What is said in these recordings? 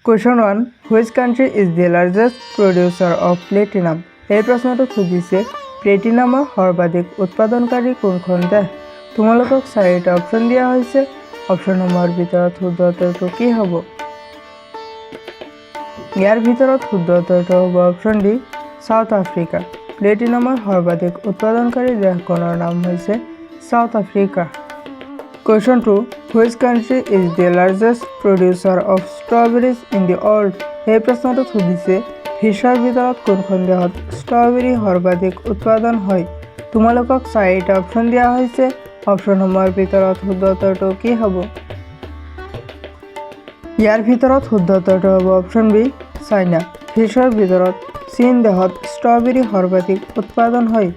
Question 1. Which country is the largest producer of platinum? এই প্ৰশ্নটো সুধিছে প্লেটিনামৰ সৰ্বাধিক উৎপাদনকাৰী কোনখন দেশ? তোমালোকক চাৰিটা অপচন দিয়া হৈছে। অপচন নম্বৰ ভিতৰত শুদ্ধ উত্তৰটো কি হ'ব? ইয়াৰ ভিতৰত শুদ্ধ উত্তৰটো হ'ব অপচন ডি সাউথ আফ্ৰিকা। প্লেটিনামৰ সৰ্বাধিক উৎপাদনকাৰী দেশখনৰ নাম হৈছে south Africa. Question 2. Which country is the largest producer of strawberries in the world? এই প্ৰশ্নটো সুধিছে বিশ্বৰ ভিতৰত কোনখন দেশত ষ্ট্ৰবেৰী সৰ্বাধিক উৎপাদন হয়? তোমালোকক চাৰিটা অপচন দিয়া হৈছে। অপচন নম্বৰ ভিতৰত শুদ্ধ উত্তৰটো কি হ'ব? ইয়াৰ ভিতৰত শুদ্ধ উত্তৰটো হ'ব অপচন বি চাইনা। বিশ্বৰ ভিতৰত চীন দেশত ষ্ট্ৰবেৰী সৰ্বাধিক উৎপাদন হয়।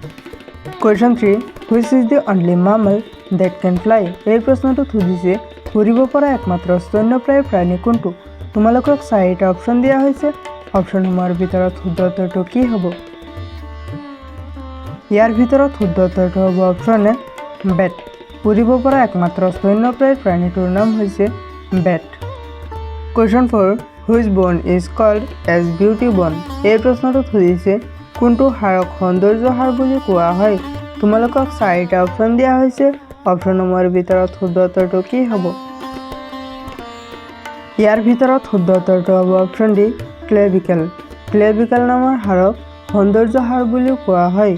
Question 3. Which is the only mammal that can fly? এই প্ৰশ্নটো সুধিছে উৰিব পৰা একমাত্ৰ স্তন্যপ্ৰায়ী প্ৰাণী কোনটো? তোমালোকক চাৰিটা অপচন দিয়া হৈছে। অপচন নম্বৰ ভিতৰত শুদ্ধ উত্তৰটো কি হ'ব? ইয়াৰ ভিতৰত শুদ্ধ উত্তৰটো হ'ব অপচন এ বেট। উৰিব পৰা একমাত্ৰ স্তন্যপ্ৰায়ী প্ৰাণীটোৰ নাম হৈছে bat. Question 4. Which bone is called as beauty bone? এই প্ৰশ্নটো সুধিছে কোনটো হাড়ক সৌন্দৰ্য হাড় বুলি কোৱা হয়? তোমালোকক চাৰিটা অপচন দিয়া হৈছে। অপচন নম্বৰ ভিতৰত শুদ্ধ উত্তৰটো কি হ'ব? ইয়াৰ ভিতৰত শুদ্ধ উত্তৰটো হ'ব অপচন ডি ক্লেভিকেল। ক্লেভিকেল নামৰ হাড়ক সৌন্দৰ্য হাড় বুলিও কোৱা হয়।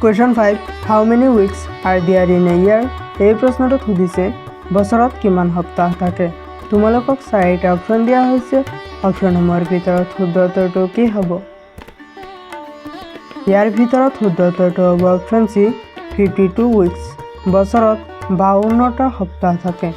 Question 5. How many weeks are there in a year? এই প্ৰশ্নটো সুধিছে বছৰত কিমান সপ্তাহ থাকে? তোমালোকক চাৰিটা অপচন দিয়া হৈছে। অপচন নম্বৰ ভিতৰত শুদ্ধ উত্তৰটো কি হ'ব? ইয়াৰ ভিতৰত শুদ্ধ উত্তৰটো হ'ব অপচন চি 52 weeks। বছৰত 52টা সপ্তাহ থাকে।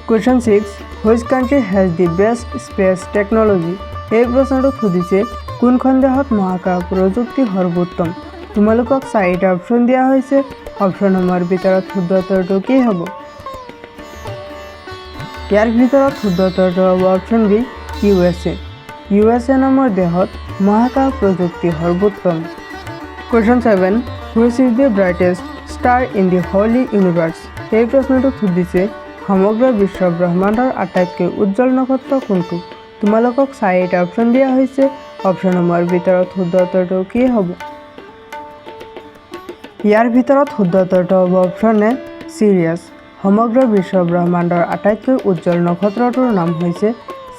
Question 6. Which country has the best space technology? এই প্ৰশ্নটো সুধিছে কোনখন দেশত মহাকাশ প্ৰযুক্তি সৰ্বোত্তম? তোমালোকক চাৰিটা অপচন দিয়া হৈছে। অপচন নম্বৰ ভিতৰত শুদ্ধ উত্তৰটো কি হ'ব? ইয়াৰ ভিতৰত শুদ্ধ উত্তৰটো হ'ব অপচন বি USA। USA নামৰ দেশত মহাকাশ প্ৰযুক্তি সৰ্বোত্তম। Question 7. Which is the brightest star in the whole universe? এই প্ৰশ্নটো সুধিছে সমগ্ৰ বিশ্ব ব্ৰহ্মাণ্ডৰ আটাইতকৈ উজ্জ্বল নক্ষত্ৰ কোনটো? তোমালোকক চাৰিটা অপচন দিয়া হৈছে। অপচন নম্বৰ ভিতৰত শুদ্ধ উত্তৰটো কি হ'ব? ইয়াৰ ভিতৰত শুদ্ধ উত্তৰটো হ'ব অপচন এ চিৰিয়াছ। সমগ্ৰ বিশ্ব ব্ৰহ্মাণ্ডৰ আটাইতকৈ উজ্জ্বল নক্ষত্ৰটোৰ নাম হৈছে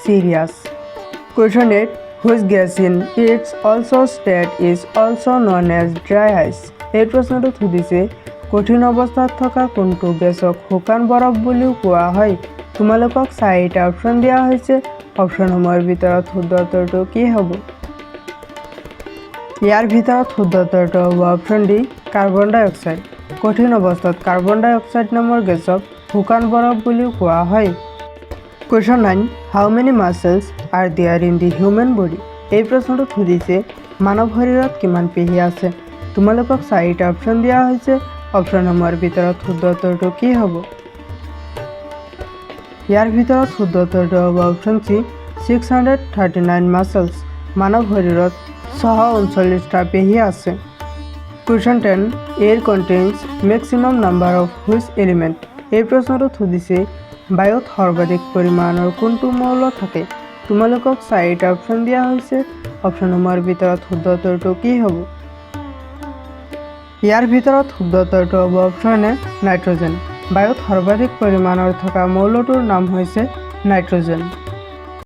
serious. Question 8. Which gas in its also state is also known as dry ice? এই প্ৰশ্নটো সুধিছে কঠিন অৱস্থাত থকা কোনটো গেছক শুকান বৰফ বুলিও কোৱা হয়? তোমালোকক চাৰিটা অপচন দিয়া হৈছে। অপচনসমূহৰ ভিতৰত শুদ্ধ উত্তৰটো কি হ'ব? ইয়াৰ ভিতৰত শুদ্ধ উত্তৰটো হ'ব অপচন ডি কাৰ্বন ডাই অক্সাইড। কঠিন অৱস্থাত কাৰ্বন ডাই অক্সাইড নামৰ গেছক শুকান বৰফ বুলিও কোৱা হয়। Question 9. How many muscles are there in the human body? এই প্ৰশ্নটো সুধিছে মানৱ শৰীৰত কিমান পেশী আছে? তোমালোকক চাৰিটা অপচন দিয়া হৈছে। অপচনসমূহৰ ভিতৰত শুদ্ধ উত্তৰটো কি হ'ব? ইয়াৰ ভিতৰত শুদ্ধ উত্তৰটো হ'ব অপচন চি 639 মাছলছ। মানৱ শৰীৰত 639টা পেশী আছে। Question 10. Air contains maximum number of which element? এই প্ৰশ্নটো সুধিছে বায়ুত সৰ্বাধিক পৰিমাণৰ কোনটো মৌল থাকে? তোমালোকক চাৰিটা অপচন দিয়া হৈছে। অপচনসমূহৰ ভিতৰত শুদ্ধ উত্তৰটো কি হ'ব? ইয়াৰ ভিতৰত শুদ্ধ উত্তৰটো হ'ব অপচন এ নাইট্ৰজেন। বায়ুত সৰ্বাধিক পৰিমাণৰ থকা মৌলটোৰ নাম হৈছে নাইট্ৰজেন।